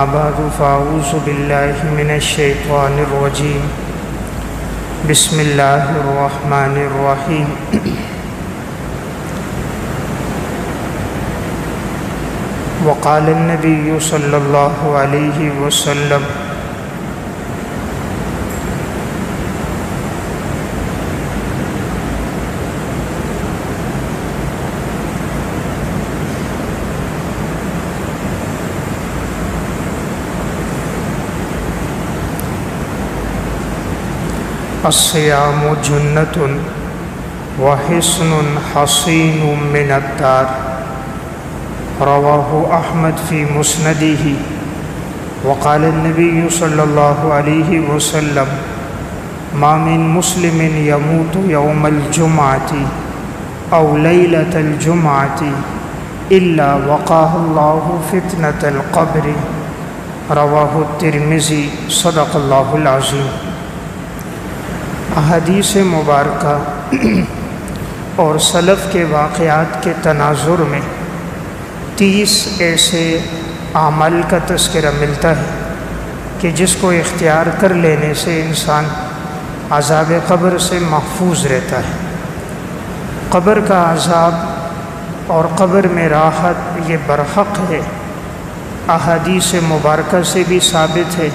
بعد فاعوذ باللہ من الشیطان الرجیم بسم اللہ الرحمن الرحیم وقال النبی صلی اللہ علیہ وسلم الصیام جنۃ وحصن حصین من الدار رواہ احمد فی مسندہ وقال النبی صلی اللہ علیہ وسلم ما من مسلم یموت یوم الجمعۃ او لیلۃ الجمعۃ الا وقاہ اللہ فتنۃ القبر رواہ الترمذی صدق اللہ العظیم۔ احادیث مبارکہ اور سلف کے واقعات کے تناظر میں 30 ایسے اعمال کا تذکرہ ملتا ہے کہ جس کو اختیار کر لینے سے انسان عذاب قبر سے محفوظ رہتا ہے۔ قبر کا عذاب اور قبر میں راحت یہ برحق ہے، احادیث مبارکہ سے بھی ثابت ہے۔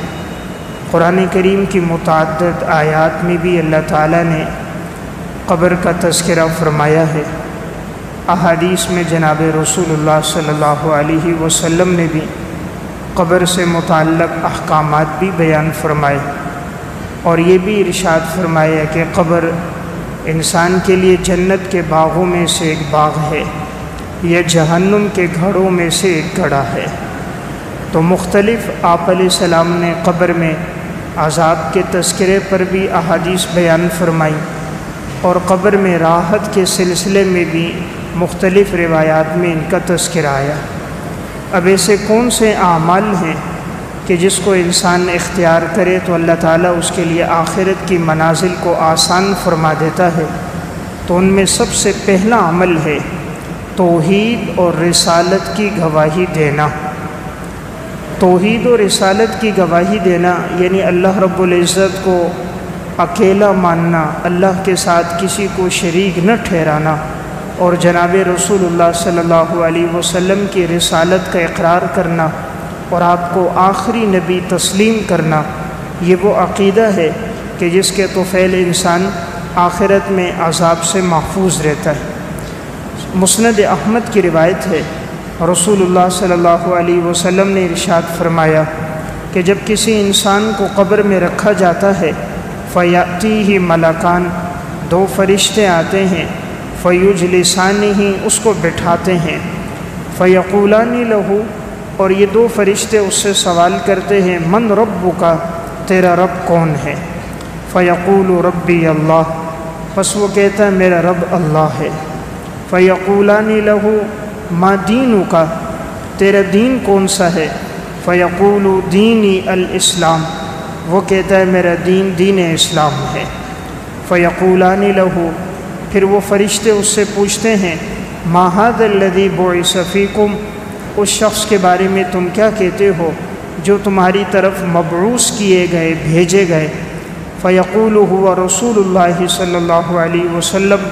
قرآن کریم کی متعدد آیات میں بھی اللہ تعالیٰ نے قبر کا تذکرہ فرمایا ہے۔ احادیث میں جناب رسول اللہ صلی اللہ علیہ وسلم نے بھی قبر سے متعلق احکامات بھی بیان فرمائے، اور یہ بھی ارشاد فرمایا کہ قبر انسان کے لیے جنت کے باغوں میں سے ایک باغ ہے یا جہنم کے گھڑوں میں سے ایک گڑھا ہے۔ تو مختلف آپ علیہ السلام نے قبر میں عذاب کے تذکرے پر بھی احادیث بیان فرمائی، اور قبر میں راحت کے سلسلے میں بھی مختلف روایات میں ان کا تذکرہ آیا۔ اب ایسے کون سے اعمال ہیں کہ جس کو انسان اختیار کرے تو اللہ تعالیٰ اس کے لیے آخرت کی منازل کو آسان فرما دیتا ہے؟ تو ان میں سب سے پہلا عمل ہے توحید اور رسالت کی گواہی دینا۔ توحید و رسالت کی گواہی دینا یعنی اللہ رب العزت کو اکیلا ماننا، اللہ کے ساتھ کسی کو شریک نہ ٹھہرانا، اور جناب رسول اللہ صلی اللہ علیہ وسلم کی رسالت کا اقرار کرنا اور آپ کو آخری نبی تسلیم کرنا۔ یہ وہ عقیدہ ہے کہ جس کے طفیل انسان آخرت میں عذاب سے محفوظ رہتا ہے۔ مسند احمد کی روایت ہے، رسول اللہ صلی اللہ علیہ وسلم نے ارشاد فرمایا کہ جب کسی انسان کو قبر میں رکھا جاتا ہے فَيَأْتِيهِ مَلَكَانِ، 2 فرشتے آتے ہیں، فَيُجْلِسَانِهِ، اس کو بٹھاتے ہیں، فَيَقُولَانِ لَهُ، اور یہ 2 فرشتے اس سے سوال کرتے ہیں مَنْ رَبُّكَ، تیرا رب کون ہے؟ فَيَقُولُ رَبِّي اللَّهُ، پس وہ کہتا ہے میرا رب اللہ ہے۔ فَيَقُولَانِ لَهُ ما دِينُكَ، تیرا دین کون سا ہے؟ فَيَقُولُ دِينِي الْإِسْلَامُ، وہ کہتا ہے میرا دین دین اسلام ہے۔ فَيَقُولَانِ لَهُ، پھر وہ فرشتے اس سے پوچھتے ہیں مَا هَذَا الَّذِي بُعِثَ فِيكُمْ، اس شخص کے بارے میں تم کیا کہتے ہو جو تمہاری طرف مبعوث کیے گئے، بھیجے گئے؟ فَيَقُولُ هُوَ رَسُولُ اللَّهِ صلی اللہ علیہ وسلم،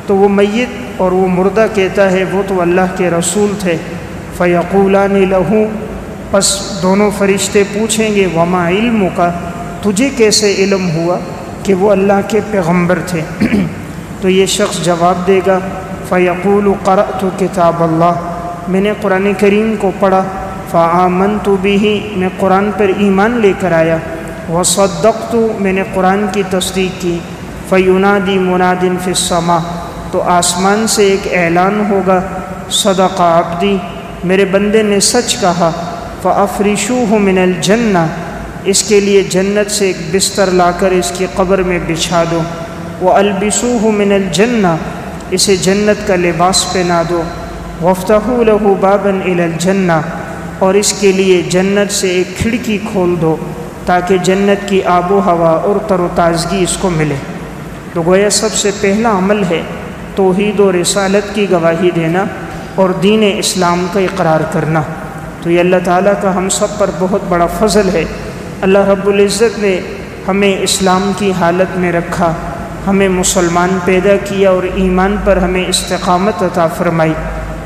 تو وہ میت اور وہ مردہ کہتا ہے وہ تو اللہ کے رسول تھے۔ فَيَقُولَانِ لَهُ، پس دونوں فرشتے پوچھیں گے وَمَا عِلْمُكَ، تجھے کیسے علم ہوا کہ وہ اللہ کے پیغمبر تھے؟ تو یہ شخص جواب دے گا فَيَقُولُ قَرَأْتُ کتاب اللہ، میں نے قرآن کریم کو پڑھا، فَآمَنْتُ بِهِ، میں قرآن پر ایمان لے کر آیا، وَصَدَّقْتُ، میں نے قرآن کی تصدیق کی، فَيُنَادِي مُنَادٍ فِي السَّمَاءِ، تو آسمان سے ایک اعلان ہوگا صدق عبدی، میرے بندے نے سچ کہا، فَأَفْرِشُوهُ مِنَ الْجَنَّةِ، اس کے لیے جنت سے ایک بستر لا کر اس کی قبر میں بچھا دو، وَأَلْبِسُوهُ مِنَ الْجَنَّةِ، اسے جنت کا لباس پہنا دو، وَافْتَحُوا لَهُ بَابًا إِلَى الْجَنَّةِ، اور اس کے لیے جنت سے ایک کھڑکی کھول دو تاکہ جنت کی آب و ہوا اور تر و تازگی اس کو ملے۔ تو گویا سب سے پہلا عمل ہے توحید و رسالت کی گواہی دینا اور دین اسلام کا اقرار کرنا۔ تو یہ اللہ تعالیٰ کا ہم سب پر بہت بڑا فضل ہے۔ اللہ رب العزت نے ہمیں اسلام کی حالت میں رکھا، ہمیں مسلمان پیدا کیا اور ایمان پر ہمیں استقامت عطا فرمائی۔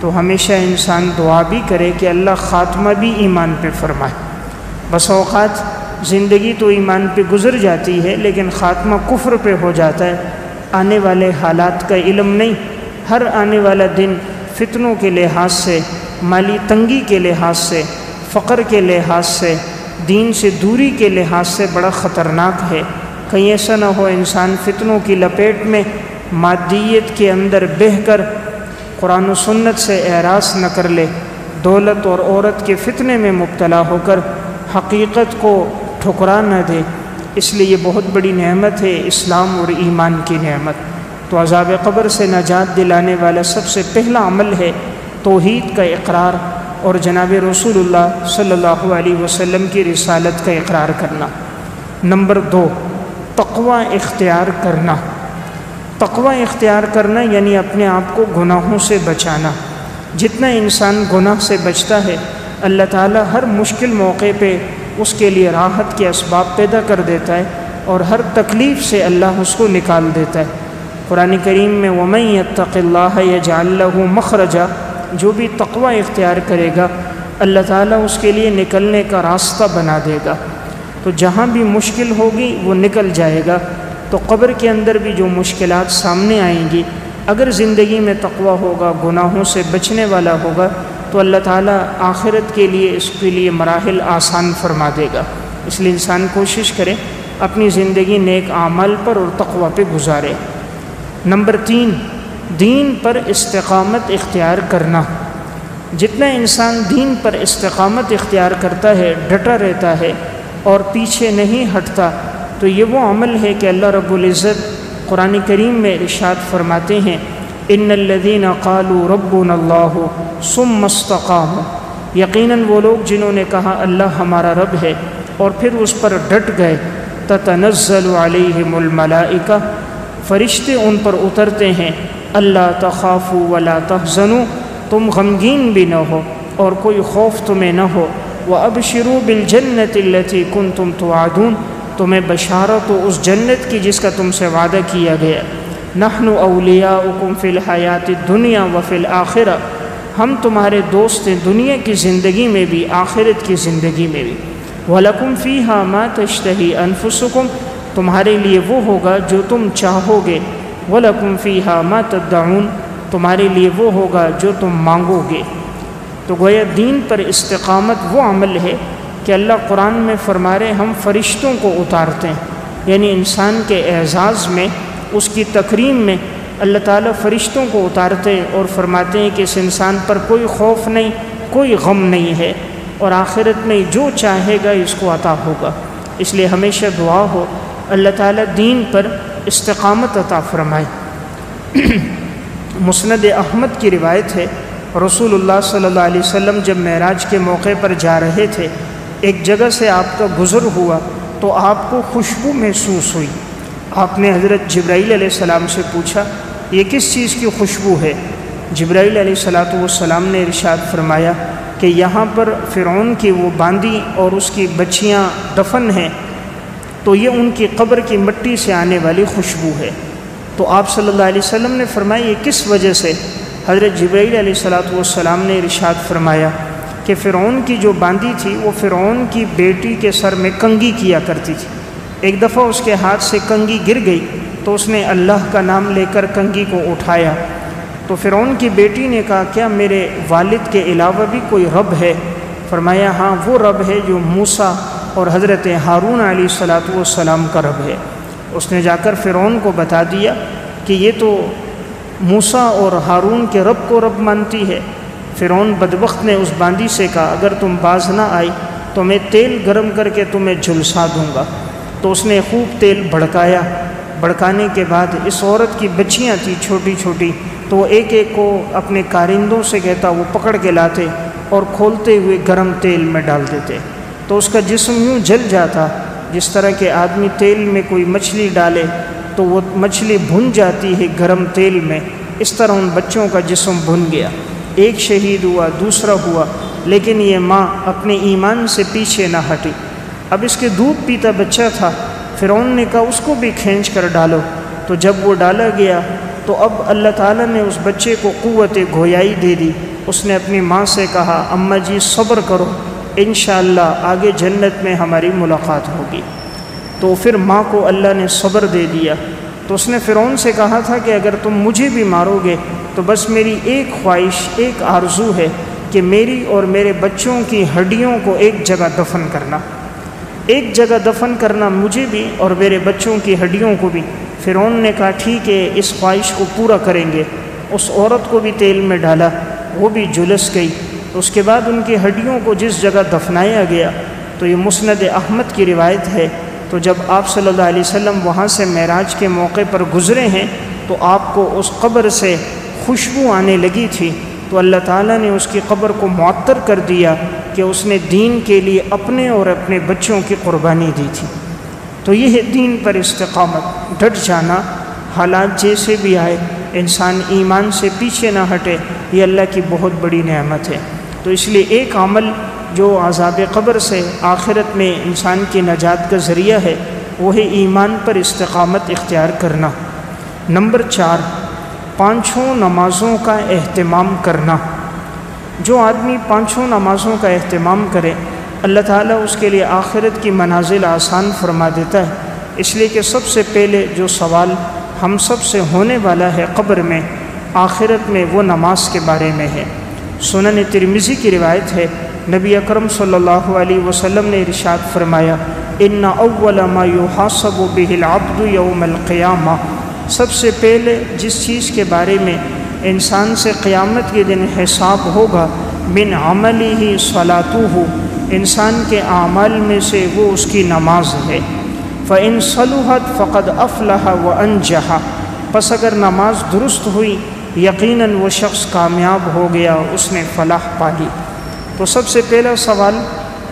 تو ہمیشہ انسان دعا بھی کرے کہ اللہ خاتمہ بھی ایمان پہ فرمائے۔ بس اوقات زندگی تو ایمان پہ گزر جاتی ہے لیکن خاتمہ کفر پہ ہو جاتا ہے۔ آنے والے حالات کا علم نہیں، ہر آنے والا دن فتنوں کے لحاظ سے، مالی تنگی کے لحاظ سے، فقر کے لحاظ سے، دین سے دوری کے لحاظ سے بڑا خطرناک ہے۔ کہیں ایسا نہ ہو انسان فتنوں کی لپیٹ میں مادیت کے اندر بہہ کر قرآن و سنت سے اعراض نہ کر لے، دولت اور عورت کے فتنے میں مبتلا ہو کر حقیقت کو ٹھکرا نہ دے۔ اس لیے یہ بہت بڑی نعمت ہے اسلام اور ایمان کی نعمت۔ تو عذاب قبر سے نجات دلانے والا سب سے پہلا عمل ہے توحید کا اقرار اور جناب رسول اللہ صلی اللہ علیہ وسلم کی رسالت کا اقرار کرنا۔ نمبر 2، تقوی اختیار کرنا۔ تقوی اختیار کرنا یعنی اپنے آپ کو گناہوں سے بچانا۔ جتنا انسان گناہ سے بچتا ہے اللہ تعالیٰ ہر مشکل موقع پہ اس کے لیے راحت کے اسباب پیدا کر دیتا ہے اور ہر تکلیف سے اللہ اس کو نکال دیتا ہے۔ قرآن کریم میں وَمَن يَتَّقِ اللَّهَ يَجْعَل لَّهُ مَخْرَجًا، جو بھی تقوی اختیار کرے گا اللہ تعالیٰ اس کے لیے نکلنے کا راستہ بنا دے گا۔ تو جہاں بھی مشکل ہوگی وہ نکل جائے گا۔ تو قبر کے اندر بھی جو مشکلات سامنے آئیں گی، اگر زندگی میں تقوی ہوگا، گناہوں سے بچنے والا ہوگا تو اللہ تعالیٰ آخرت کے لیے اس کے لیے مراحل آسان فرما دے گا۔ اس لیے انسان کوشش کرے اپنی زندگی نیک اعمال پر اور تقوی پہ گزارے۔ نمبر 3، دین پر استقامت اختیار کرنا۔ جتنا انسان دین پر استقامت اختیار کرتا ہے، ڈٹا رہتا ہے اور پیچھے نہیں ہٹتا، تو یہ وہ عمل ہے کہ اللہ رب العزت قرآن کریم میں ارشاد فرماتے ہیں ان الذین قالوا ربنا اللہ ثم استقاموا، یقیناً وہ لوگ جنہوں نے کہا اللہ ہمارا رب ہے اور پھر اس پر ڈٹ گئے، تتنزل علیہم الملائکہ، فرشتے ان پر اترتے ہیں، اللہ تخافوا ولا تحزنوا، تم غمگین بھی نہ ہو اور کوئی خوف تمہیں نہ ہو، وابشروا بالجنۃ التی کنتم توعدون، تمہیں بشارت ہو اس جنت کی جس کا تم سے وعدہ کیا گیا۔ نحن اولیاؤکم فی الحیات الدنیا وفی الآخرہ، ہم تمہارے دوست ہیں دنیا کی زندگی میں بھی آخرت کی زندگی میں بھی۔ وَلَكُمْ فِيهَا مَا تَشْتَهِي أَنفُسُكُمْ، تمہارے لیے وہ ہوگا جو تم چاہو گے۔ وَلَكُمْ فِيهَا مَا تَدَّعُونَ، تمہارے لیے وہ ہوگا جو تم مانگو گے۔ تو گویا دین پر استقامت وہ عمل ہے کہ اللہ قرآن میں فرما رہے ہم فرشتوں کو اتارتے ہیں، یعنی انسان کے اعزاز میں، اس کی تکریم میں اللہ تعالیٰ فرشتوں کو اتارتے ہیں اور فرماتے ہیں کہ اس انسان پر کوئی خوف نہیں، کوئی غم نہیں ہے اور آخرت میں جو چاہے گا اس کو عطا ہوگا۔ اس لیے ہمیشہ دعا ہو اللہ تعالیٰ دین پر استقامت عطا فرمائے۔ مسند احمد کی روایت ہے رسول اللہ صلی اللہ علیہ وسلم جب معراج کے موقع پر جا رہے تھے، ایک جگہ سے آپ کا گزر ہوا تو آپ کو خوشبو محسوس ہوئی۔ آپ نے حضرت جبرائیل علیہ السلام سے پوچھا یہ کس چیز کی خوشبو ہے؟ جبرائیل علیہ السلام نے ارشاد فرمایا کہ یہاں پر فرعون کی وہ باندی اور اس کی بچیاں دفن ہیں، تو یہ ان کی قبر کی مٹی سے آنے والی خوشبو ہے۔ تو آپ صلی اللہ علیہ وسلم نے فرمایا یہ کس وجہ سے؟ حضرت جبرائیل علیہ السلام نے ارشاد فرمایا کہ فرعون کی جو باندی تھی وہ فرعون کی بیٹی کے سر میں کنگھی کیا کرتی تھی۔ ایک دفعہ اس کے ہاتھ سے کنگھی گر گئی تو اس نے اللہ کا نام لے کر کنگھی کو اٹھایا، تو فرعون کی بیٹی نے کہا کیا میرے والد کے علاوہ بھی کوئی رب ہے؟ فرمایا ہاں وہ رب ہے جو موسیٰ اور حضرت ہارون علیہ السلام کا رب ہے۔ اس نے جا کر فرعون کو بتا دیا کہ یہ تو موسیٰ اور ہارون کے رب کو رب مانتی ہے۔ فرعون بدبخت نے اس باندی سے کہا اگر تم باز نہ آئی تو میں تیل گرم کر کے تمہیں جھلسا دوں گا۔ تو اس نے خوب تیل بھڑکایا، بھڑکانے کے بعد اس عورت کی بچیاں تھیں چھوٹی چھوٹی، تو وہ ایک ایک کو اپنے کارندوں سے کہتا وہ پکڑ کے لاتے اور کھولتے ہوئے گرم تیل میں ڈال دیتے، تو اس کا جسم یوں جل جاتا جس طرح کہ آدمی تیل میں کوئی مچھلی ڈالے تو وہ مچھلی بھن جاتی ہے گرم تیل میں، اس طرح ان بچوں کا جسم بھن گیا۔ ایک شہید ہوا، دوسرا ہوا، لیکن یہ ماں اپنے ایمان سے پیچھے نہ ہٹی۔ اب اس کے دودھ پیتا بچہ تھا، فرعون نے کہا اس کو بھی کھینچ کر ڈالو، تو جب وہ ڈالا گیا تو اب اللہ تعالیٰ نے اس بچے کو قوت گویائی دے دی۔ اس نے اپنی ماں سے کہا اماں جی صبر کرو، انشاءاللہ آگے جنت میں ہماری ملاقات ہوگی۔ تو پھر ماں کو اللہ نے صبر دے دیا۔ تو اس نے فرعون سے کہا تھا کہ اگر تم مجھے بھی مارو گے تو بس میری ایک خواہش، ایک آرزو ہے کہ میری اور میرے بچوں کی ہڈیوں کو ایک جگہ دفن کرنا، ایک جگہ دفن کرنا مجھے بھی اور میرے بچوں کی ہڈیوں کو بھی۔ فرعون نے کہا ٹھیک ہے، اس خواہش کو پورا کریں گے۔ اس عورت کو بھی تیل میں ڈالا، وہ بھی جلس گئی۔ اس کے بعد ان کی ہڈیوں کو جس جگہ دفنایا گیا، تو یہ مسند احمد کی روایت ہے، تو جب آپ صلی اللہ علیہ وسلم وہاں سے معراج کے موقع پر گزرے ہیں تو آپ کو اس قبر سے خوشبو آنے لگی تھی، تو اللہ تعالیٰ نے اس کی قبر کو معطر کر دیا کہ اس نے دین کے لیے اپنے اور اپنے بچوں کی قربانی دی تھی۔ تو یہ ہے دین پر استقامت، ڈٹ جانا، حالات جیسے بھی آئے انسان ایمان سے پیچھے نہ ہٹے، یہ اللہ کی بہت بڑی نعمت ہے۔ تو اس لیے ایک عمل جو عذاب قبر سے آخرت میں انسان کی نجات کا ذریعہ ہے، وہ ہے ایمان پر استقامت اختیار کرنا۔ نمبر 4، 5 نمازوں کا اہتمام کرنا۔ جو آدمی 5 نمازوں کا اہتمام کرے، اللہ تعالیٰ اس کے لیے آخرت کی منازل آسان فرما دیتا ہے، اس لیے کہ سب سے پہلے جو سوال ہم سب سے ہونے والا ہے قبر میں، آخرت میں، وہ نماز کے بارے میں ہے۔ سنن ترمذی کی روایت ہے، نبی اکرم صلی اللہ علیہ وسلم نے ارشاد فرمایا ان اول ما یحاسب بہ العبد یوم القیامہ، سب سے پہلے جس چیز کے بارے میں انسان سے قیامت کے دن حساب ہوگا، من عملہ صلاتہ، انسان کے اعمال میں سے وہ اس کی نماز ہے۔ فإن صلحت فقد افلح وانجح، پس اگر نماز درست ہوئی یقیناً وہ شخص کامیاب ہو گیا، اس نے فلاح پا لی۔ تو سب سے پہلا سوال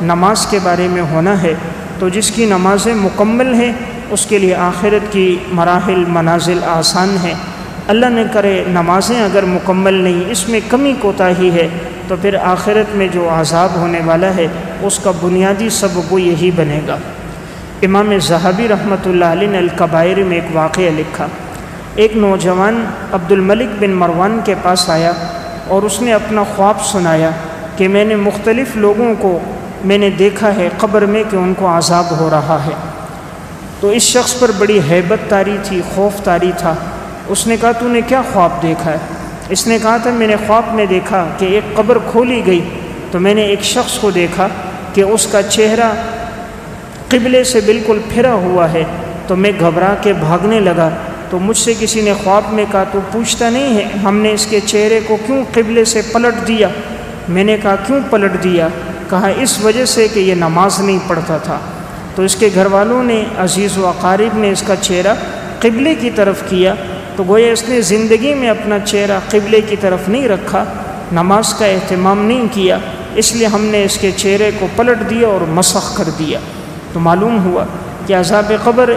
نماز کے بارے میں ہونا ہے، تو جس کی نمازیں مکمل ہیں اس کے لیے آخرت کی مراحل منازل آسان ہیں۔ اللہ نے کرے نمازیں اگر مکمل نہیں، اس میں کمی کوتاہی ہے، تو پھر آخرت میں جو عذاب ہونے والا ہے اس کا بنیادی سبب وہ یہی بنے گا۔ امام ذہبی رحمۃ اللہ علیہ نے الکبائر میں ایک واقعہ لکھا۔ ایک نوجوان عبد الملک بن مروان کے پاس آیا اور اس نے اپنا خواب سنایا کہ میں نے مختلف لوگوں کو میں نے دیکھا ہے قبر میں کہ ان کو عذاب ہو رہا ہے۔ تو اس شخص پر بڑی ہیبت طاری تھی، خوف طاری تھا۔ اس نے کہا تو نے کیا خواب دیکھا ہے؟ اس نے کہا تھا میں نے خواب میں دیکھا کہ ایک قبر کھولی گئی، تو میں نے ایک شخص کو دیکھا کہ اس کا چہرہ قبلے سے بالکل پھرا ہوا ہے، تو میں گھبرا کے بھاگنے لگا۔ تو مجھ سے کسی نے خواب میں کہا تو پوچھتا نہیں ہے ہم نے اس کے چہرے کو کیوں قبلے سے پلٹ دیا؟ میں نے کہا کیوں پلٹ دیا؟ کہا اس وجہ سے کہ یہ نماز نہیں پڑھتا تھا۔ تو اس کے گھر والوں نے، عزیز و اقارب نے اس کا چہرہ قبلے کی طرف کیا، تو گویا اس نے زندگی میں اپنا چہرہ قبلے کی طرف نہیں رکھا، نماز کا اہتمام نہیں کیا، اس لیے ہم نے اس کے چہرے کو پلٹ دیا اور مسخ کر دیا۔ تو معلوم ہوا کہ عذاب قبر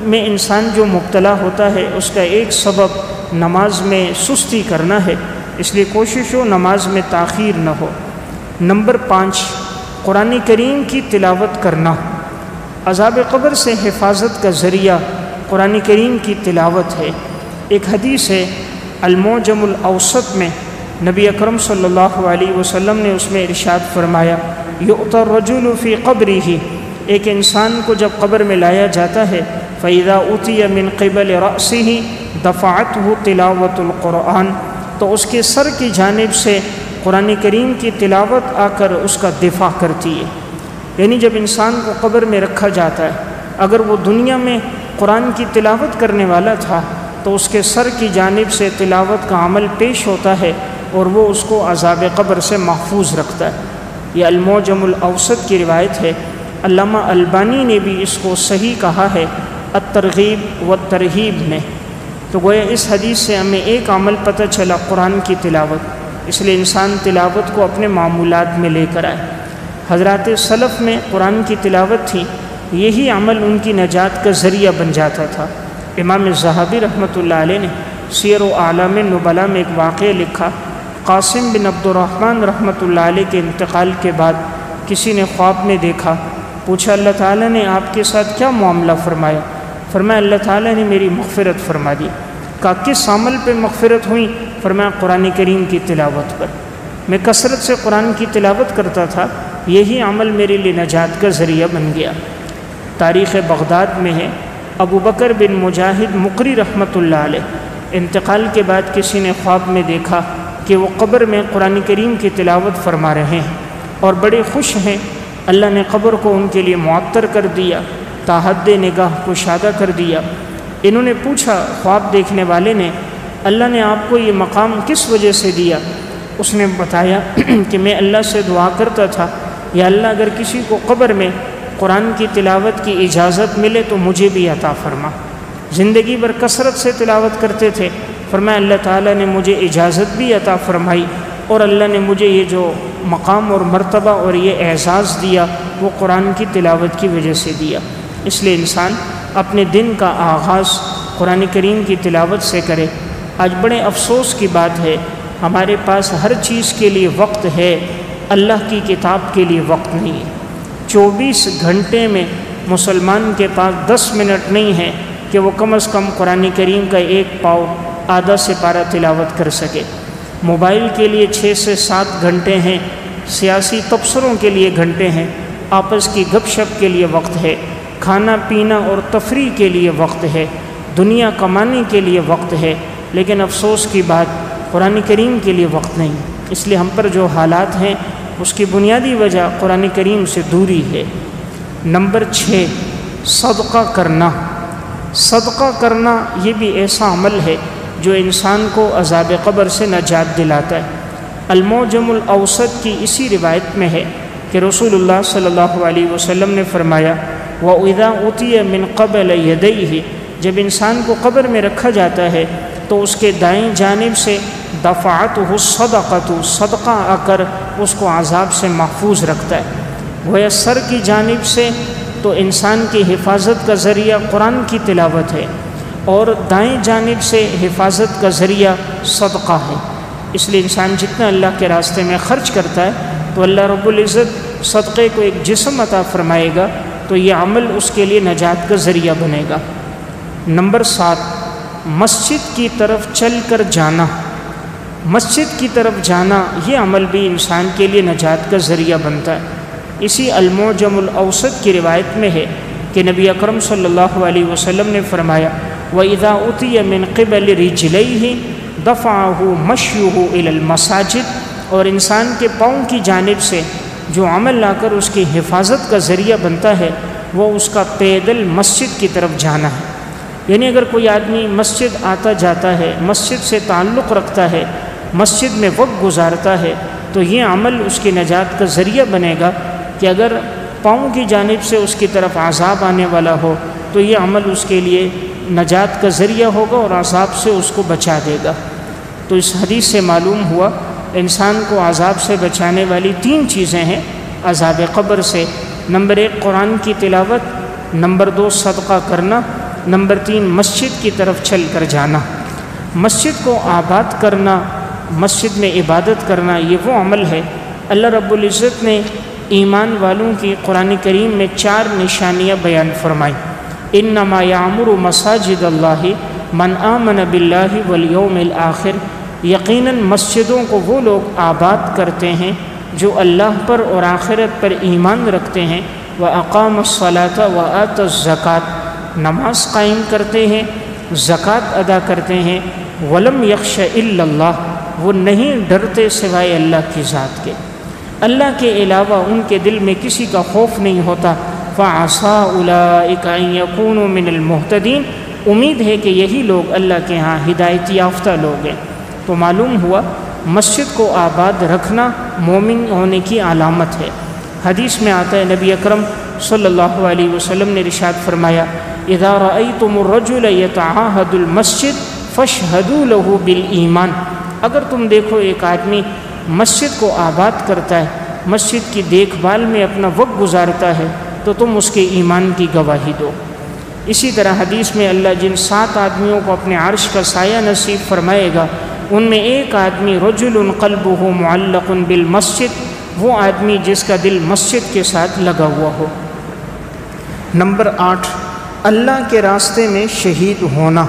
میں انسان جو مبتلا ہوتا ہے اس کا ایک سبب نماز میں سستی کرنا ہے، اس لیے کوشش ہو نماز میں تاخیر نہ ہو۔ نمبر 5، قرآن کریم کی تلاوت کرنا۔ عذاب قبر سے حفاظت کا ذریعہ قرآن کریم کی تلاوت ہے۔ ایک حدیث ہے المعجم الاوسط میں، نبی اکرم صلی اللہ علیہ وسلم نے اس میں ارشاد فرمایا یؤتی الرجل فی قبرہ، ایک انسان کو جب قبر میں لایا جاتا ہے، فَإِذَا أُتِيَ مِنْ قِبَلِ رَأْسِهِ دَفَعَتْهُ تِلَاوَةُ الْقُرْآنِ، تو اس کے سر کی جانب سے قرآن کریم کی تلاوت آ کر اس کا دفاع کرتی ہے۔ یعنی جب انسان کو قبر میں رکھا جاتا ہے، اگر وہ دنیا میں قرآن کی تلاوت کرنے والا تھا تو اس کے سر کی جانب سے تلاوت کا عمل پیش ہوتا ہے اور وہ اس کو عذاب قبر سے محفوظ رکھتا ہے۔ یہ المعجم الاوسط کی روایت ہے۔ علامہ البانی نے بھی اس کو صحیح کہا ہے الترغیب والترہیب میں۔ تو گویا اس حدیث سے ہمیں ایک عمل پتہ چلا قرآن کی تلاوت، اس لیے انسان تلاوت کو اپنے معمولات میں لے کر آئے۔ حضرات سلف میں قرآن کی تلاوت تھی، یہی عمل ان کی نجات کا ذریعہ بن جاتا تھا۔ امام ذہبی رحمۃ اللہ علیہ نے سیر و اعلام نبلا میں ایک واقعہ لکھا، قاسم بن عبد الرحمن رحمۃ اللہ علیہ کے انتقال کے بعد کسی نے خواب میں دیکھا، پوچھا اللہ تعالیٰ نے آپ کے ساتھ کیا معاملہ فرمایا؟ فرمایا اللہ تعالیٰ نے میری مغفرت فرما دی۔ کہا کس عمل پہ مغفرت ہوئی؟ فرمایا قرآن کریم کی تلاوت پر، میں کثرت سے قرآن کی تلاوت کرتا تھا، یہی عمل میرے لیے نجات کا ذریعہ بن گیا۔ تاریخ بغداد میں ہے ابو بکر بن مجاہد مقری رحمۃ اللہ علیہ انتقال کے بعد کسی نے خواب میں دیکھا کہ وہ قبر میں قرآن کریم کی تلاوت فرما رہے ہیں اور بڑے خوش ہیں، اللہ نے قبر کو ان کے لیے معطر کر دیا، تاحد نگاہ کشادہ کر دیا۔ انہوں نے پوچھا خواب دیکھنے والے نے، اللہ نے آپ کو یہ مقام کس وجہ سے دیا؟ اس نے بتایا کہ میں اللہ سے دعا کرتا تھا، یا اللہ اگر کسی کو قبر میں قرآن کی تلاوت کی اجازت ملے تو مجھے بھی عطا فرما۔ زندگی بھر کثرت سے تلاوت کرتے تھے، فرمایا اللہ تعالیٰ نے مجھے اجازت بھی عطا فرمائی، اور اللہ نے مجھے یہ جو مقام اور مرتبہ اور یہ اعزاز دیا وہ قرآن کی تلاوت کی وجہ سے دیا۔ اس لیے انسان اپنے دن کا آغاز قرآن کریم کی تلاوت سے کرے۔ آج بڑے افسوس کی بات ہے، ہمارے پاس ہر چیز کے لیے وقت ہے، اللہ کی کتاب کے لیے وقت نہیں ہے۔ 24 گھنٹے میں مسلمان کے پاس 10 منٹ نہیں ہے کہ وہ کم از کم قرآن کریم کا ایک پاؤ آدھا سپارہ تلاوت کر سکے۔ موبائل کے لیے 6 سے 7 گھنٹے ہیں، سیاسی تبصروں کے لیے گھنٹے ہیں، آپس کی گپ شپ کے لیے وقت ہے، کھانا پینا اور تفریح کے لیے وقت ہے، دنیا کمانے کے لیے وقت ہے، لیکن افسوس کی بات قرآن کریم کے لیے وقت نہیں۔ اس لیے ہم پر جو حالات ہیں اس کی بنیادی وجہ قرآن کریم سے دوری ہے۔ نمبر 6، صدقہ کرنا۔ صدقہ کرنا یہ بھی ایسا عمل ہے جو انسان کو عذاب قبر سے نجات دلاتا ہے۔ المعجم الاوسط کی اسی روایت میں ہے کہ رسول اللہ صلی اللہ علیہ وسلم نے فرمایا وَإِذَا أُتِيَ مِنْ قَبَلَ يَدَيْهِ، جب انسان کو قبر میں رکھا جاتا ہے تو اس کے دائیں جانب سے دفعتہ الصدقۃ، صدقہ آ کر اس کو عذاب سے محفوظ رکھتا ہے۔ گویا سر کی جانب سے تو انسان کی حفاظت کا ذریعہ قرآن کی تلاوت ہے، اور دائیں جانب سے حفاظت کا ذریعہ صدقہ ہے۔ اس لیے انسان جتنا اللہ کے راستے میں خرچ کرتا ہے تو اللہ رب العزت صدقے کو ایک جسم عطا فرمائے گا، تو یہ عمل اس کے لیے نجات کا ذریعہ بنے گا۔ نمبر 7، مسجد کی طرف چل کر جانا۔ مسجد کی طرف جانا یہ عمل بھی انسان کے لیے نجات کا ذریعہ بنتا ہے۔ اسی المعجم الاوسط کی روایت میں ہے کہ نبی اکرم صلی اللہ علیہ وسلم نے فرمایا وَإِذَا أُتِيَ مِنْ قِبَلِ رِجْلَيْهِ دَفَعَهُ مَشْيُهُ إِلَى الْمَسَاجِدِ، اور انسان کے پاؤں کی جانب سے جو عمل لا کر اس کی حفاظت کا ذریعہ بنتا ہے وہ اس کا پیدل مسجد کی طرف جانا ہے۔ یعنی اگر کوئی آدمی مسجد آتا جاتا ہے، مسجد سے تعلق رکھتا ہے، مسجد میں وقت گزارتا ہے، تو یہ عمل اس کی نجات کا ذریعہ بنے گا کہ اگر پاؤں کی جانب سے اس کی طرف عذاب آنے والا ہو تو یہ عمل اس کے لیے نجات کا ذریعہ ہوگا اور عذاب سے اس کو بچا دے گا۔ تو اس حدیث سے معلوم ہوا انسان کو عذاب سے بچانے والی 3 چیزیں ہیں عذاب قبر سے۔ نمبر 1 قرآن کی تلاوت، نمبر 2 صدقہ کرنا، نمبر 3 مسجد کی طرف چل کر جانا۔ مسجد کو آباد کرنا، مسجد میں عبادت کرنا، یہ وہ عمل ہے اللہ رب العزت نے ایمان والوں کی قرآن کریم میں 4 نشانیاں بیان فرمائی۔ انما یعمر مساجد اللہ من آمن باللہ والیوم الآخر، یقیناً مسجدوں کو وہ لوگ آباد کرتے ہیں جو اللہ پر اور آخرت پر ایمان رکھتے ہیں، وَأَقَامَ الصَّلَاةَ وَآتَى الزَّكَاةَ، نماز قائم کرتے ہیں، زکوٰۃ ادا کرتے ہیں، وَلَمْ يَخْشَ إِلَّا اللَّهُ، وہ نہیں ڈرتے سوائے اللہ کی ذات کے، اللہ کے علاوہ ان کے دل میں کسی کا خوف نہیں ہوتا۔ فَعَسَىٰ أُولَٰئِكَ أَن يَكُونُوا مِنَ الْمُهْتَدِينَ، امید ہے کہ یہی لوگ اللہ کے ہاں ہدایت یافتہ لوگ ہیں۔ تو معلوم ہوا مسجد کو آباد رکھنا مومن ہونے کی علامت ہے۔ حدیث میں آتا ہے نبی اکرم صلی اللہ علیہ وسلم نے ارشاد فرمایا اذا رأيتم الرجل يتعاهد المسجد فاشهدوا له بالایمان، اگر تم دیکھو ایک آدمی مسجد کو آباد کرتا ہے، مسجد کی دیکھ بھال میں اپنا وقت گزارتا ہے، تو تم اس کے ایمان کی گواہی دو۔ اسی طرح حدیث میں اللہ جن 7 آدمیوں کو اپنے عرش کا سایہ نصیب فرمائے گا ان میں ایک آدمی رجل قلبہ معلق بالمسجد، وہ آدمی جس کا دل مسجد کے ساتھ لگا ہوا ہو۔ نمبر 8، اللہ کے راستے میں شہید ہونا۔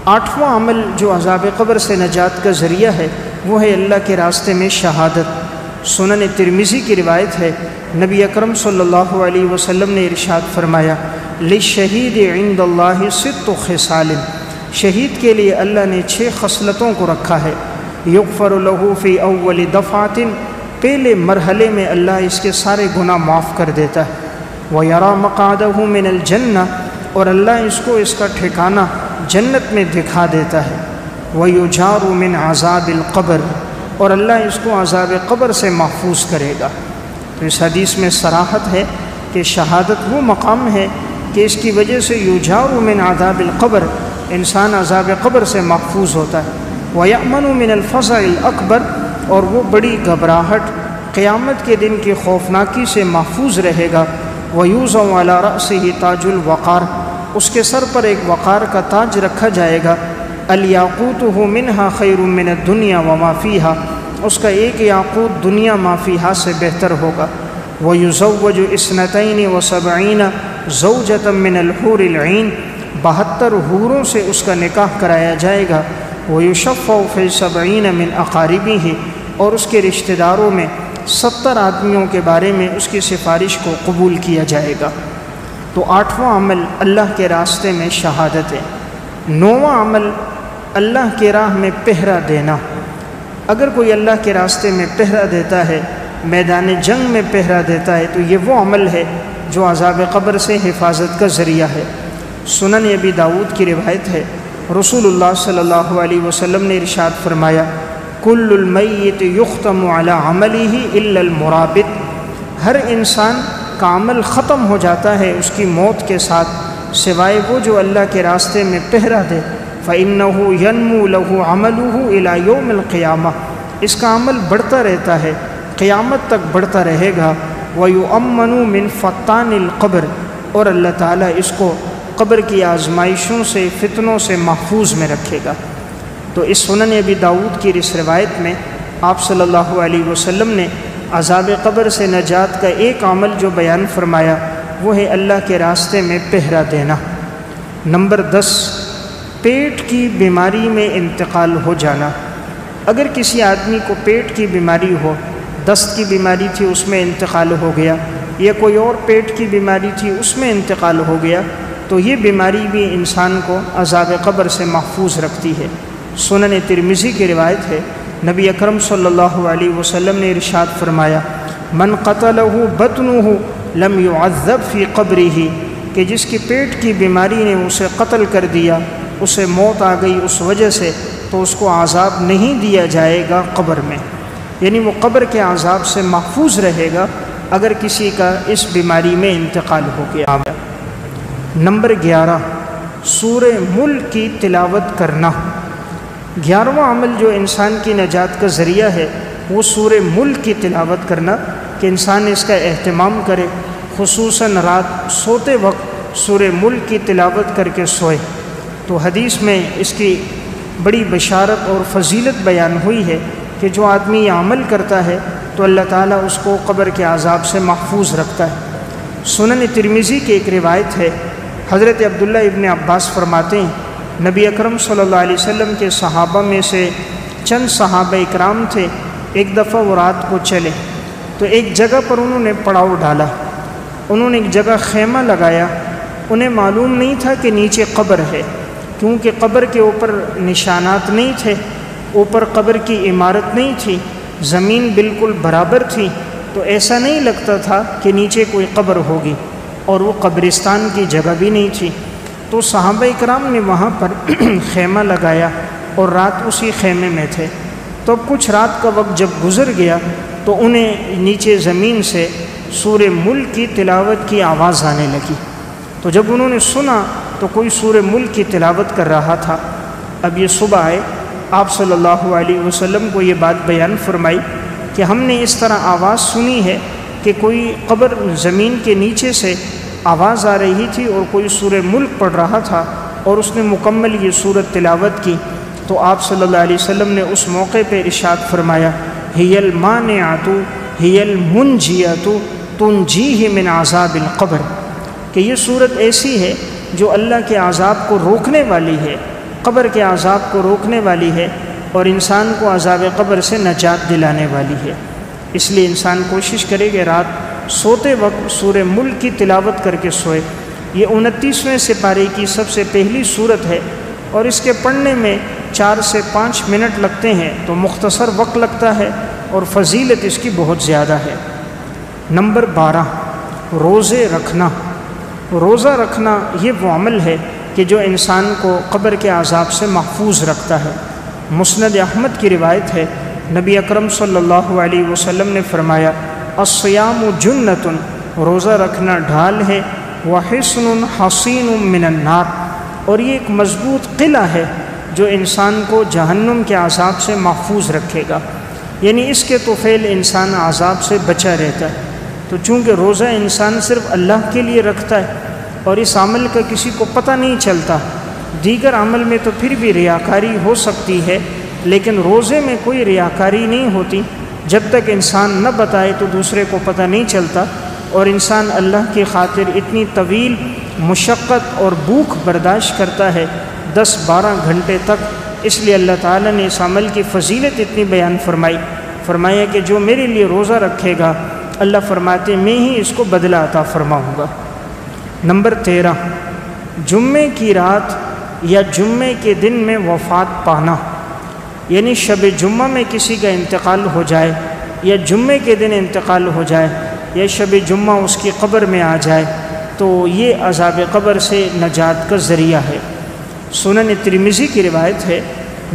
8واں عمل جو عذاب قبر سے نجات کا ذریعہ ہے وہ ہے اللہ کے راستے میں شہادت۔ سنن ترمذی کی روایت ہے، نبی اکرم صلی اللہ علیہ وسلم نے ارشاد فرمایا، للشہید عند اللہ 6 خصال، شہید کے لیے اللہ نے 6 خصلتوں کو رکھا ہے۔ یغفر له فی اول دفعۃ، پہلے مرحلے میں اللہ اس کے سارے گناہ معاف کر دیتا ہے۔ وَيَرَى مَقْعَدَهُ مِنَ الْجَنَّةِ، اور اللہ اس کو اس کا ٹھکانہ جنت میں دکھا دیتا ہے۔ وَيُجَارُ مِنْ عَذَابِ الْقَبْرِ، اور اللہ اس کو عذاب قبر سے محفوظ کرے گا۔ تو اس حدیث میں صراحت ہے کہ شہادت وہ مقام ہے کہ اس کی وجہ سے یُجَارُ مِنْ عَذَابِ الْقَبْرِ، انسان عذاب قبر سے محفوظ ہوتا ہے۔ وَيَأْمَنُ مِنَ الْفَزَعِ الْأَكْبَرِ، اور وہ بڑی گھبراہٹ قیامت کے دن کی خوفناکی سے محفوظ رہے گا۔ وَيُوضَعُ عَلَى رَأْسِهِ تَاجُ الْوَقَارِ، اس کے سر پر ایک وقار کا تاج رکھا جائے گا۔ الْيَاقُوتُهُ مِنْهَا خَيْرٌ مِنَ الدُّنْيَا وَمَا فِيهَا، اس کا ایک یاقوت دنیا ما فیہا سے بہتر ہوگا۔ وَيُزَوَّجُ 72 زَوْجَةً مِنَ الْحُورِ الْعِينِ، 72 حوروں سے اس کا نکاح کرایا جائے گا۔ وَيُشَفَّعُ فِي 70 مِنْ أَقَارِبِهِ، اور اس کے رشتہ داروں میں 70 آدمیوں کے بارے میں اس کی سفارش کو قبول کیا جائے گا۔ تو 8واں عمل اللہ کے راستے میں شہادت ہے۔ 9واں عمل اللہ کے راہ میں پہرا دینا۔ اگر کوئی اللہ کے راستے میں پہرا دیتا ہے، میدان جنگ میں پہرا دیتا ہے، تو یہ وہ عمل ہے جو عذاب قبر سے حفاظت کا ذریعہ ہے۔ سنن ابی داؤد کی روایت ہے، رسول اللہ صلی اللہ علیہ وسلم نے ارشاد فرمایا، کل المیت یختم علی عملہ الا المرابط، ہر انسان کا عمل ختم ہو جاتا ہے اس کی موت کے ساتھ، سوائے وہ جو اللہ کے راستے میں پہرا دے۔ فإنہ ینمو لہ عملہ الی یوم القیامہ، اس کا عمل بڑھتا رہتا ہے، قیامت تک بڑھتا رہے گا۔ ویؤمن من فتان القبر، اور اللہ تعالیٰ اس کو قبر کی آزمائشوں سے، فتنوں سے محفوظ میں رکھے گا۔ تو اس سنن ابی داؤد کی اس روایت میں آپ صلی اللہ علیہ وسلم نے عذاب قبر سے نجات کا ایک عمل جو بیان فرمایا وہ ہے اللہ کے راستے میں پہرا دینا۔ نمبر 10، پیٹ کی بیماری میں انتقال ہو جانا۔ اگر کسی آدمی کو پیٹ کی بیماری ہو، دست کی بیماری تھی اس میں انتقال ہو گیا، یا کوئی اور پیٹ کی بیماری تھی اس میں انتقال ہو گیا، تو یہ بیماری بھی انسان کو عذاب قبر سے محفوظ رکھتی ہے۔ سنن ترمذی کی روایت ہے، نبی اکرم صلی اللہ علیہ وسلم نے ارشاد فرمایا، من قتلہ بطنہ لم يعذب فی قبرہ، کہ جس کی پیٹ کی بیماری نے اسے قتل کر دیا، اسے موت آ گئی اس وجہ سے، تو اس کو عذاب نہیں دیا جائے گا قبر میں، یعنی وہ قبر کے عذاب سے محفوظ رہے گا اگر کسی کا اس بیماری میں انتقال ہو گیا۔ نمبر 11، سورہ ملک کی تلاوت کرنا۔ 11واں عمل جو انسان کی نجات کا ذریعہ ہے وہ سورہ ملک کی تلاوت کرنا، کہ انسان اس کا اہتمام کرے، خصوصاً رات سوتے وقت سورہ ملک کی تلاوت کر کے سوئے۔ تو حدیث میں اس کی بڑی بشارت اور فضیلت بیان ہوئی ہے کہ جو آدمی یہ عمل کرتا ہے تو اللہ تعالیٰ اس کو قبر کے عذاب سے محفوظ رکھتا ہے۔ سنن ترمذی کی ایک روایت ہے، حضرت عبداللہ ابن عباس فرماتے ہیں، نبی اکرم صلی اللہ علیہ وسلم کے صحابہ میں سے چند صحابہ اکرام تھے، ایک دفعہ وہ رات کو چلے تو ایک جگہ پر انہوں نے پڑاؤ ڈالا، انہوں نے ایک جگہ خیمہ لگایا، انہیں معلوم نہیں تھا کہ نیچے قبر ہے، کیونکہ قبر کے اوپر نشانات نہیں تھے، اوپر قبر کی عمارت نہیں تھی، زمین بالکل برابر تھی، تو ایسا نہیں لگتا تھا کہ نیچے کوئی قبر ہوگی، اور وہ قبرستان کی جگہ بھی نہیں تھی۔ تو صحابہ اکرام نے وہاں پر خیمہ لگایا اور رات اسی خیمے میں تھے۔ تو اب کچھ رات کا وقت جب گزر گیا تو انہیں نیچے زمین سے سورہ ملک کی تلاوت کی آواز آنے لگی۔ تو جب انہوں نے سنا تو کوئی سورہ ملک کی تلاوت کر رہا تھا۔ اب یہ صبح آئے، آپ صلی اللہ علیہ وسلم کو یہ بات بیان فرمائی کہ ہم نے اس طرح آواز سنی ہے کہ کوئی قبر زمین کے نیچے سے آواز آ رہی تھی اور کوئی سورہ ملک پڑھ رہا تھا اور اس نے مکمل یہ سورت تلاوت کی۔ تو آپ صلی اللہ علیہ وسلم نے اس موقع پہ ارشاد فرمایا ہی المانعۃ ہی المنجیۃ تنجیہ من عذاب القبر، کہ یہ صورت ایسی ہے جو اللہ کے عذاب کو روکنے والی ہے، قبر کے عذاب کو روکنے والی ہے اور انسان کو عذاب قبر سے نجات دلانے والی ہے۔ اس لیے انسان کوشش کرے کہ رات سوتے وقت سورہ ملک کی تلاوت کر کے سوئے۔ یہ 29ویں سپارے کی سب سے پہلی صورت ہے اور اس کے پڑھنے میں 4 سے 5 منٹ لگتے ہیں، تو مختصر وقت لگتا ہے اور فضیلت اس کی بہت زیادہ ہے۔ نمبر 12، روزے رکھنا۔ روزہ رکھنا یہ وہ عمل ہے کہ جو انسان کو قبر کے عذاب سے محفوظ رکھتا ہے۔ مسند احمد کی روایت ہے، نبی اکرم صلی اللہ علیہ وسلم نے فرمایا الصیام جنۃ، روزہ رکھنا ڈھال ہے، وحصن حصین من النار، اور یہ ایک مضبوط قلعہ ہے جو انسان کو جہنم کے عذاب سے محفوظ رکھے گا، یعنی اس کے طفیل انسان عذاب سے بچا رہتا ہے۔ تو چونکہ روزہ انسان صرف اللہ کے لیے رکھتا ہے اور اس عمل کا کسی کو پتہ نہیں چلتا، دیگر عمل میں تو پھر بھی ریاکاری ہو سکتی ہے، لیکن روزے میں کوئی ریاکاری نہیں ہوتی۔ جب تک انسان نہ بتائے تو دوسرے کو پتہ نہیں چلتا، اور انسان اللہ کی خاطر اتنی طویل مشقت اور بھوک برداشت کرتا ہے 10-12 گھنٹے تک۔ اس لیے اللہ تعالیٰ نے اس عمل کی فضیلت اتنی بیان فرمایا کہ جو میرے لیے روزہ رکھے گا، اللہ فرماتے میں ہی اس کو بدلہ عطا فرماؤں گا۔ نمبر 13، جمعے کی رات یا جمعے کے دن میں وفات پانا، یعنی شب جمعہ میں کسی کا انتقال ہو جائے یا جمعے کے دن انتقال ہو جائے یا شب جمعہ اس کی قبر میں آ جائے تو یہ عذاب قبر سے نجات کا ذریعہ ہے۔ سنن ترمذی کی روایت ہے،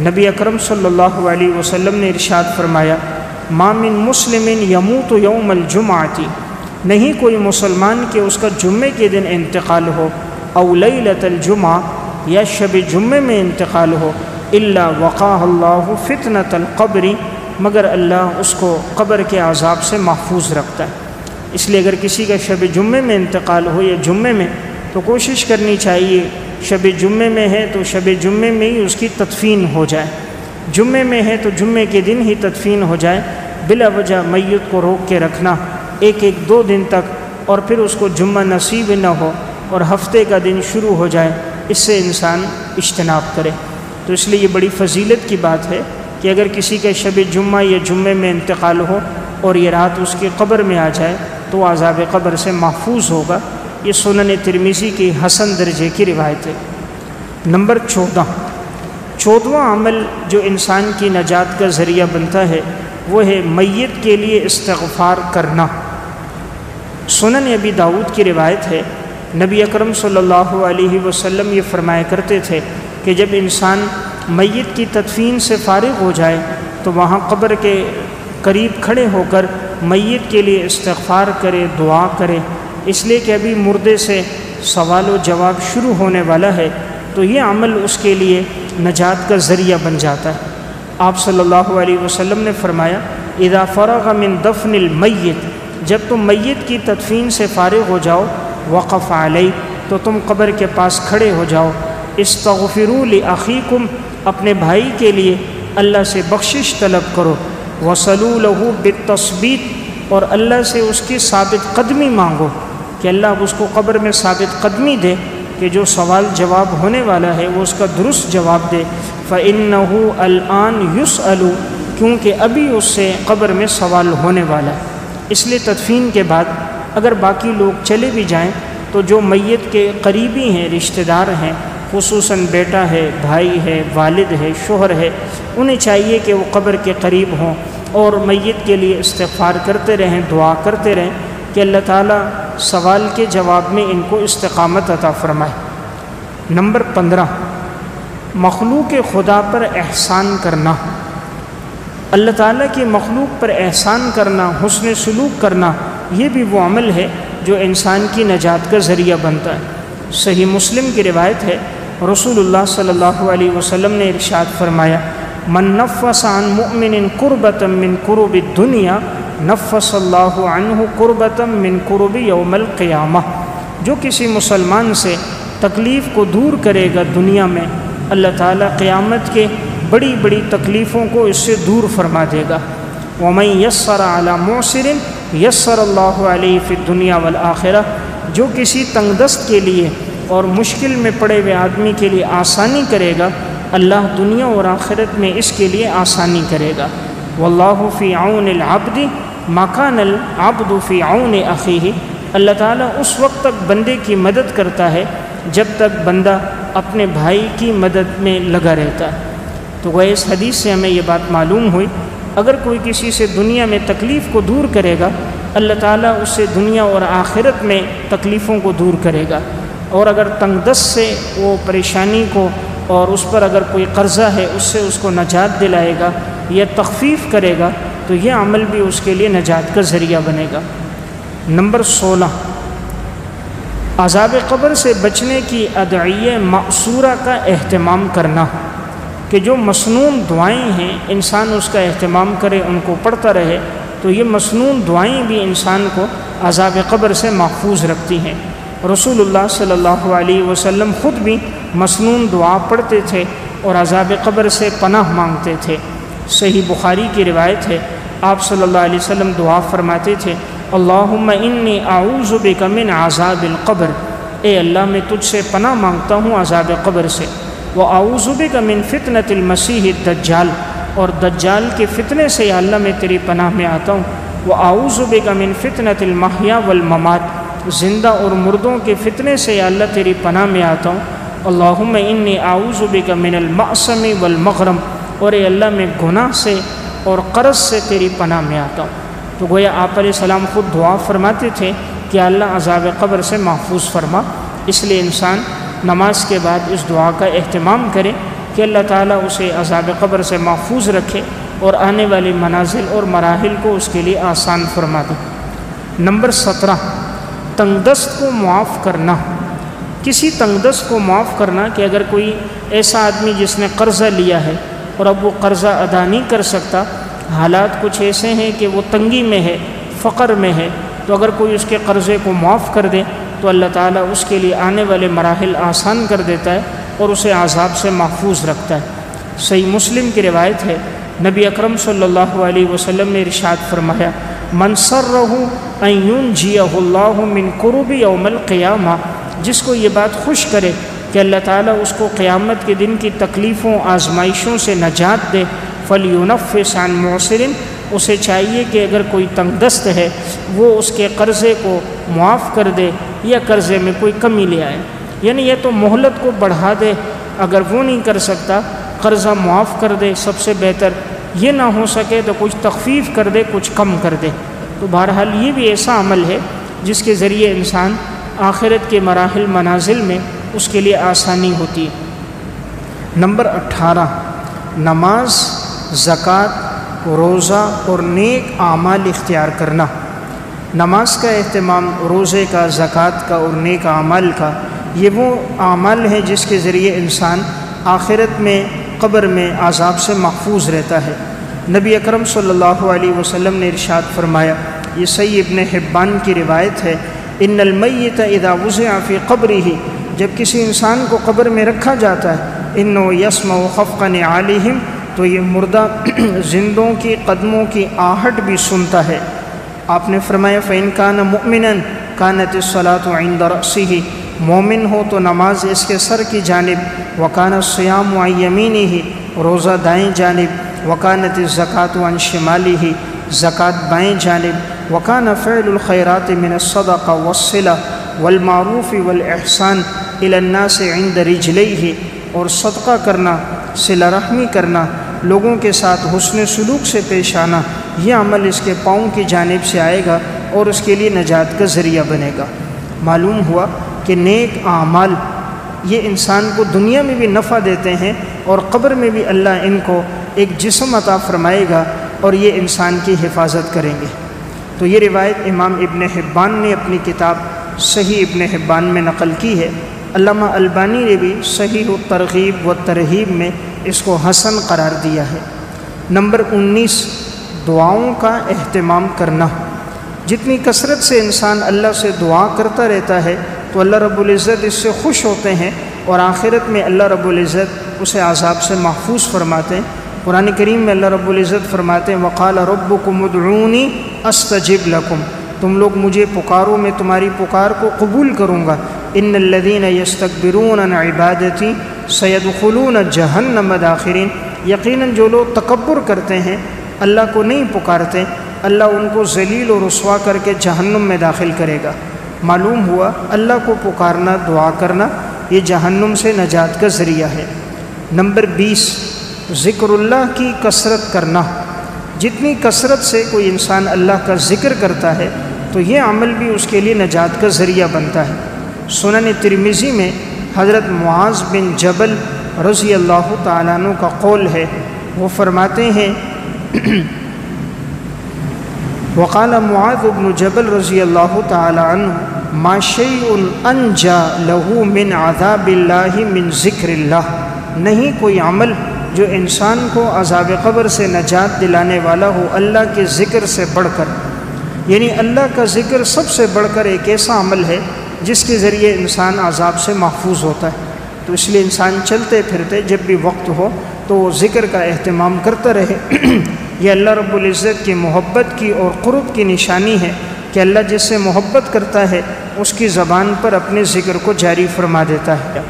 نبی اکرم صلی اللہ علیہ وسلم نے ارشاد فرمایا ما من مسلم یموت یوم الجمعۃ، نہیں کوئی مسلمان کہ اس کا جمعے کے دن انتقال ہو، او لیلۃ الجمعہ یا شب جمعے میں انتقال ہو، الا وقاہ اللہ فتنۃ القبر، مگر اللہ اس کو قبر کے عذاب سے محفوظ رکھتا ہے۔ اس لیے اگر کسی کا شب جمعے میں انتقال ہو یا جمعے میں، تو کوشش کرنی چاہیے شب جمعے میں ہے تو شب جمعے میں ہی اس کی تدفین ہو جائے، جمعے میں ہے تو جمعے کے دن ہی تدفین ہو جائے، بلا وجہ میت کو روک کے رکھنا 1-2 دن تک اور پھر اس کو جمعہ نصیب نہ ہو اور ہفتے کا دن شروع ہو جائے، اس سے انسان اجتناب کرے۔ تو اس لیے یہ بڑی فضیلت کی بات ہے کہ اگر کسی کا شب جمعہ یا جمعے میں انتقال ہو اور یہ رات اس کی قبر میں آ جائے تو عذاب قبر سے محفوظ ہوگا۔ یہ سنن ترمذی کی حسن درجے کی روایت ہے۔ نمبر 14واں عمل جو انسان کی نجات کا ذریعہ بنتا ہے وہ ہے میت کے لیے استغفار کرنا۔ سنن ابی داؤد کی روایت ہے، نبی اکرم صلی اللہ علیہ وسلم یہ فرمایا کرتے تھے کہ جب انسان میت کی تدفین سے فارغ ہو جائے تو وہاں قبر کے قریب کھڑے ہو کر میت کے لیے استغفار کرے، دعا کرے، اس لیے کہ ابھی مردے سے سوال و جواب شروع ہونے والا ہے، تو یہ عمل اس کے لیے نجات کا ذریعہ بن جاتا ہے۔ آپ صلی اللہ علیہ وسلم نے فرمایا اذا فرغ من دفن المیت، جب تم میت کی تدفین سے فارغ ہو جاؤ، وقف علیہ، تو تم قبر کے پاس کھڑے ہو جاؤ، استغفروا لاخیکم، اپنے بھائی کے لیے اللہ سے بخشش طلب کرو، وصلوا له بالتثبیت، اور اللہ سے اس کی ثابت قدمی مانگو کہ اللہ اس کو قبر میں ثابت قدمی دے کہ جو سوال جواب ہونے والا ہے وہ اس کا درست جواب دے۔ فَإِنَّهُ الْآنَ يُسْأَلُ، کیونکہ ابھی اس سے قبر میں سوال ہونے والا ہے۔ اس لیے تدفین کے بعد اگر باقی لوگ چلے بھی جائیں تو جو میت کے قریبی ہیں، رشتہ دار ہیں، خصوصاً بیٹا ہے، بھائی ہے، والد ہے، شوہر ہے، انہیں چاہیے کہ وہ قبر کے قریب ہوں اور میت کے لیے استغفار کرتے رہیں، دعا کرتے رہیں کہ اللہ تعالیٰ سوال کے جواب میں ان کو استقامت عطا فرمائے۔ نمبر 15، مخلوق خدا پر احسان کرنا۔ اللہ تعالیٰ کی مخلوق پر احسان کرنا، حسن سلوک کرنا، یہ بھی وہ عمل ہے جو انسان کی نجات کا ذریعہ بنتا ہے۔ صحیح مسلم کی روایت ہے، رسول اللہ صلی اللہ علیہ وسلم نے ارشاد فرمایا من نفس عن مؤمن قربۃ من قرب الدنیا نفس اللہ عنہ قربۃ من قرب یوم القیامہ، جو کسی مسلمان سے تکلیف کو دور کرے گا دنیا میں، اللہ تعالیٰ قیامت کے بڑی بڑی تکلیفوں کو اس سے دور فرما دے گا۔ وَمَن يَسَّرَ عَلَى مُعْسِرٍ يَسَّرَ اللَّهُ عَلَيْهِ فِي الدُّنْيَا وَالْآخِرَةِ، جو کسی تنگ دست کے لیے اور مشکل میں پڑے ہوئے آدمی کے لیے آسانی کرے گا، اللہ دنیا اور آخرت میں اس کے لیے آسانی کرے گا۔ وَاللَّهُ فِي عَوْنِ الْعَبْدِ مَا كَانَ الْعَبْدُ فِي عَوْنِ أَخِيهِ، اللہ تعالیٰ اس وقت تک بندے کی مدد کرتا ہے جب تک بندہ اپنے بھائی کی مدد میں لگا رہتا ہے۔ تو وہ اس حدیث سے ہمیں یہ بات معلوم ہوئی، اگر کوئی کسی سے دنیا میں تکلیف کو دور کرے گا، اللہ تعالیٰ اس سے دنیا اور آخرت میں تکلیفوں کو دور کرے گا۔ اور اگر تنگ دست سے وہ پریشانی کو اور اس پر اگر کوئی قرضہ ہے اس سے اس کو نجات دلائے گا یا تخفیف کرے گا تو یہ عمل بھی اس کے لیے نجات کا ذریعہ بنے گا۔ نمبر 16، عذاب قبر سے بچنے کی ادعیہ مأثورہ کا اہتمام کرنا، کہ جو مسنون دعائیں ہیں انسان اس کا اہتمام کرے، ان کو پڑھتا رہے، تو یہ مسنون دعائیں بھی انسان کو عذاب قبر سے محفوظ رکھتی ہیں۔ رسول اللہ صلی اللہ علیہ وسلم خود بھی مسنون دعا پڑھتے تھے اور عذاب قبر سے پناہ مانگتے تھے۔ صحیح بخاری کی روایت ہے، آپ صلی اللہ علیہ وسلم دعا فرماتے تھے، اللہم انی اعوذ بک من عذاب القبر، اے اللہ میں تجھ سے پناہ مانگتا ہوں عذاب قبر سے، وَأَعُوذُ بِكَ مِن فِتْنَةِ الْمَسِيحِ الدَّجَّالِ، اور دجال کے فتنے سے یا اللہ میں تیری پناہ میں آتا ہوں، وَأَعُوذُ بِكَ مِن فِتْنَةِ الْمَحْيَا وَالْمَمَاتِ، زندہ اور مردوں کے فتنے سے یا اللہ تیری پناہ میں آتا ہوں، اللہم انی اعوذ بک من المأثم والمغرم، اور اے اللہ میں گناہ سے اور قرض سے تیری پناہ میں آتا ہوں۔ تو گویا آپ علیہ السلام خود دعا فرماتے تھے کہ اللہ عذاب قبر سے محفوظ فرما، اس لیے انسان نماز کے بعد اس دعا کا اہتمام کرے کہ اللہ تعالیٰ اسے عذاب قبر سے محفوظ رکھے اور آنے والی منازل اور مراحل کو اس کے لیے آسان فرما دے۔ نمبر 17، تنگ دست کو معاف کرنا۔ کسی تنگ دست کو معاف کرنا کہ اگر کوئی ایسا آدمی جس نے قرضہ لیا ہے اور اب وہ قرضہ ادا نہیں کر سکتا، حالات کچھ ایسے ہیں کہ وہ تنگی میں ہے، فقر میں ہے، تو اگر کوئی اس کے قرضے کو معاف کر دے تو اللہ تعالیٰ اس کے لیے آنے والے مراحل آسان کر دیتا ہے اور اسے عذاب سے محفوظ رکھتا ہے۔ صحیح مسلم کی روایت ہے، نبی اکرم صلی اللہ علیہ وسلم نے ارشاد فرمایا، من سرہ ان ینجیہ اللہ من کرب یوم القیامہ، جس کو یہ بات خوش کرے کہ اللہ تعالیٰ اس کو قیامت کے دن کی تکلیفوں آزمائشوں سے نجات دے، فَلْيُنَفِّسْ عَنْ مُعْسِرٍ، اسے چاہیے کہ اگر کوئی تنگ دست ہے وہ اس کے قرضے کو معاف کر دے یا قرضے میں کوئی کمی لے آئے، یعنی یہ تو مہلت کو بڑھا دے، اگر وہ نہیں کر سکتا قرضہ معاف کر دے، سب سے بہتر یہ نہ ہو سکے تو کچھ تخفیف کر دے، کچھ کم کر دے۔ تو بہرحال یہ بھی ایسا عمل ہے جس کے ذریعے انسان آخرت کے مراحل منازل میں اس کے لیے آسانی ہوتی ہے۔ نمبر 18، نماز، زکوٰۃ، روزہ اور نیک اعمال اختیار کرنا۔ نماز کا اہتمام، روزے کا، زکوٰۃ کا اور نیک اعمال کا، یہ وہ اعمال ہیں جس کے ذریعے انسان آخرت میں قبر میں عذاب سے محفوظ رہتا ہے۔ نبی اکرم صلی اللہ علیہ وسلم نے ارشاد فرمایا، یہ صحیح ابن حبان کی روایت ہے، ان المیت اذا وضع فی قبرہ، جب کسی انسان کو قبر میں رکھا جاتا ہے، انہ یسمع خفق نعالہم، تو یہ مردہ زندوں کی قدموں کی آہٹ بھی سنتا ہے۔ آپ نے فرمایا فَإِن كَانَ مُؤْمِنًا كَانَتِ الصَّلَاةُ عِنْدَ رَأْسِهِ، مومن ہو تو نماز اس کے سر کی جانب، وَكَانَ الصِّيَامُ عَنْ يَمِينِهِ، روزہ دائیں جانب، وَكَانَتِ الزَّكَاةُ عَنْ شِمَالِهِ، زکوٰۃ بائیں جانب، وَكَانَ فِعْلُ الْخَيْرَاتِ مِنَ الصَّدَقَةِ وَالصِّلَةِ وَالْمَعْرُوفِ وَالْإِحْسَانِ إِلَى النَّاسِ عِنْدَ رِجْلَيْهِ، اور صدقہ کرنا، صلہ رحمی کرنا، لوگوں کے ساتھ حسن سلوک سے پیش آنا، یہ عمل اس کے پاؤں کی جانب سے آئے گا اور اس کے لیے نجات کا ذریعہ بنے گا۔ معلوم ہوا کہ نیک اعمال یہ انسان کو دنیا میں بھی نفع دیتے ہیں اور قبر میں بھی اللہ ان کو ایک جسم عطا فرمائے گا اور یہ انسان کی حفاظت کریں گے۔ تو یہ روایت امام ابن حبان نے اپنی کتاب صحیح ابن حبان میں نقل کی ہے۔ علامہ البانی نے بھی صحیح الترغیب و ترہیب میں اس کو حسن قرار دیا ہے۔ نمبر 19، دعاؤں کا اہتمام کرنا۔ جتنی کثرت سے انسان اللہ سے دعا کرتا رہتا ہے تو اللہ رب العزت اس سے خوش ہوتے ہیں اور آخرت میں اللہ رب العزت اسے عذاب سے محفوظ فرماتے ہیں۔ قرآن کریم میں اللہ رب العزت فرماتے ہیں وَقَالَ رَبُّكُمُ ادْعُونِي أَسْتَجِبْ لَكُمْ، تم لوگ مجھے پکارو میں تمہاری پکار کو قبول کروں گا۔ إِنَّ الَّذِينَ يَسْتَكْبِرُونَ عَنْ عِبَادَتِي سَيَدْخُلُونَ جَهَنَّمَ دَاخِرِينَ، یقیناً جو لوگ تکبر کرتے ہیں اللہ کو نہیں پکارتے، اللہ ان کو ذلیل و رسوا کر کے جہنم میں داخل کرے گا۔ معلوم ہوا اللہ کو پکارنا، دعا کرنا، یہ جہنم سے نجات کا ذریعہ ہے۔ نمبر 20، ذکر اللہ کی کثرت کرنا۔ جتنی کثرت سے کوئی انسان اللہ کا ذکر کرتا ہے تو یہ عمل بھی اس کے لیے نجات کا ذریعہ بنتا ہے۔ سنن ترمذی میں حضرت معاذ بن جبل رضی اللہ تعالیٰ عنہ کا قول ہے، وہ فرماتے ہیں وقال معاذ بن جبل رضی اللہ تعالیٰ عنہ ما شیء انجا له من عذاب اللہ من ذکر اللہ، نہیں کوئی عمل جو انسان کو عذاب قبر سے نجات دلانے والا ہو اللہ کے ذکر سے بڑھ کر، یعنی اللہ کا ذکر سب سے بڑھ کر ایک ایسا عمل ہے جس کے ذریعے انسان عذاب سے محفوظ ہوتا ہے۔ تو اس لیے انسان چلتے پھرتے جب بھی وقت ہو تو وہ ذکر کا اہتمام کرتا رہے۔ یہ اللہ رب العزت کی محبت کی اور قرب کی نشانی ہے کہ اللہ جس سے محبت کرتا ہے اس کی زبان پر اپنے ذکر کو جاری فرما دیتا ہے۔